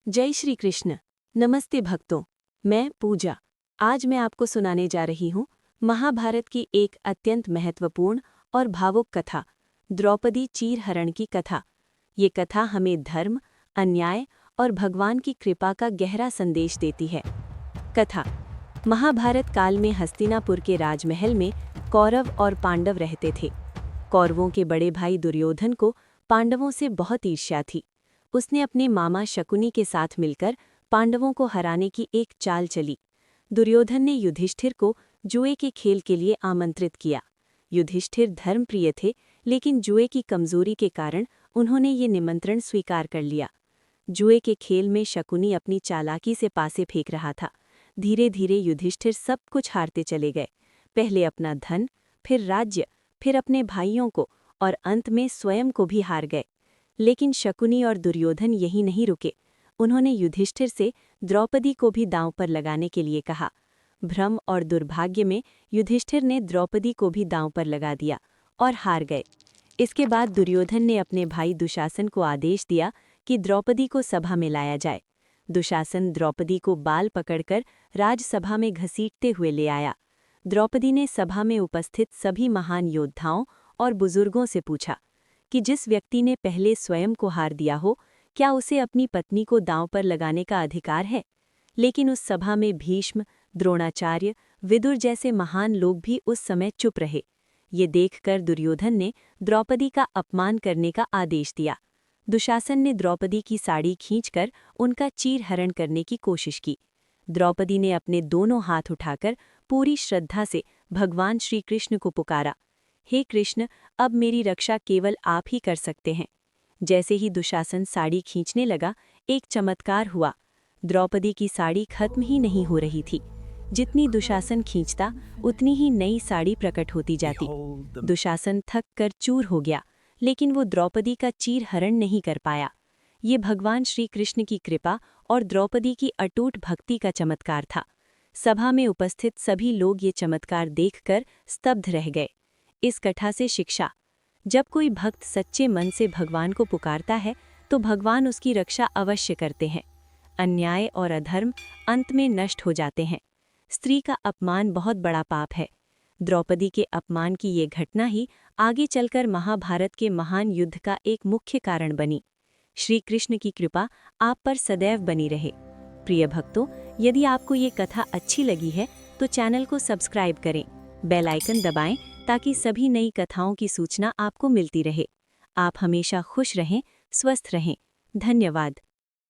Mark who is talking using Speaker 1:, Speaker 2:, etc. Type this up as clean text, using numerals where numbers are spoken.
Speaker 1: जय श्री कृष्ण। नमस्ते भक्तों, मैं पूजा। आज मैं आपको सुनाने जा रही हूँ महाभारत की एक अत्यंत महत्वपूर्ण और भावुक कथा, द्रौपदी चीरहरण की कथा। ये कथा हमें धर्म, अन्याय और भगवान की कृपा का गहरा संदेश देती है। कथा। महाभारत काल में हस्तिनापुर के राजमहल में कौरव और पांडव रहते थे। कौरवों के बड़े भाई दुर्योधन को पांडवों से बहुत ईर्ष्या थी। उसने अपने मामा शकुनी के साथ मिलकर पांडवों को हराने की एक चाल चली। दुर्योधन ने युधिष्ठिर को जुए के खेल के लिए आमंत्रित किया। युधिष्ठिर धर्मप्रिय थे, लेकिन जुए की कमजोरी के कारण उन्होंने ये निमंत्रण स्वीकार कर लिया। जुए के खेल में शकुनी अपनी चालाकी से पासे फेंक रहा था। धीरे धीरे युधिष्ठिर सब कुछ हारते चले गए। पहले अपना धन, फिर राज्य, फिर अपने भाइयों को और अंत में स्वयं को भी हार गए। लेकिन शकुनी और दुर्योधन यही नहीं रुके। उन्होंने युधिष्ठिर से द्रौपदी को भी दांव पर लगाने के लिए कहा। भ्रम और दुर्भाग्य में युधिष्ठिर ने द्रौपदी को भी दांव पर लगा दिया और हार गए। इसके बाद दुर्योधन ने अपने भाई दुशासन को आदेश दिया कि द्रौपदी को सभा में लाया जाए। दुशासन द्रौपदी को बाल पकड़कर राजसभा में घसीटते हुए ले आया। द्रौपदी ने सभा में उपस्थित सभी महान योद्धाओं और बुजुर्गों से पूछा कि जिस व्यक्ति ने पहले स्वयं को हार दिया हो, क्या उसे अपनी पत्नी को दांव पर लगाने का अधिकार है? लेकिन उस सभा में भीष्म, द्रोणाचार्य, विदुर जैसे महान लोग भी उस समय चुप रहे। ये देखकर दुर्योधन ने द्रौपदी का अपमान करने का आदेश दिया। दुशासन ने द्रौपदी की साड़ी खींचकर उनका चीरहरण करने की कोशिश की। द्रौपदी ने अपने दोनों हाथ उठाकर पूरी श्रद्धा से भगवान श्री कृष्ण को पुकारा, हे कृष्ण, अब मेरी रक्षा केवल आप ही कर सकते हैं। जैसे ही दुशासन साड़ी खींचने लगा, एक चमत्कार हुआ। द्रौपदी की साड़ी खत्म ही नहीं हो रही थी। जितनी दुशासन खींचता, उतनी ही नई साड़ी प्रकट होती जाती। दुशासन थक कर चूर हो गया, लेकिन वो द्रौपदी का चीरहरण नहीं कर पाया। ये भगवान श्री कृष्ण की कृपा और द्रौपदी की अटूट भक्ति का चमत्कार था। सभा में उपस्थित सभी लोग ये चमत्कार देखकर स्तब्ध रह गए। इस कथा से शिक्षा। जब कोई भक्त सच्चे मन से भगवान को पुकारता है, तो भगवान उसकी रक्षा अवश्य करते हैं। अन्याय और अधर्म अंत में नष्ट हो जाते हैं। स्त्री का अपमान बहुत बड़ा पाप है। द्रौपदी के अपमान की ये घटना ही आगे चलकर महाभारत के महान युद्ध का एक मुख्य कारण बनी। श्री कृष्ण की कृपा आप पर सदैव बनी रहे। प्रिय भक्तों, यदि आपको ये कथा अच्छी लगी है तो चैनल को सब्सक्राइब करें, बेल आइकन दबाएं ताकि सभी नई कथाओं की सूचना आपको मिलती रहे। आप हमेशा खुश रहें, स्वस्थ रहें। धन्यवाद।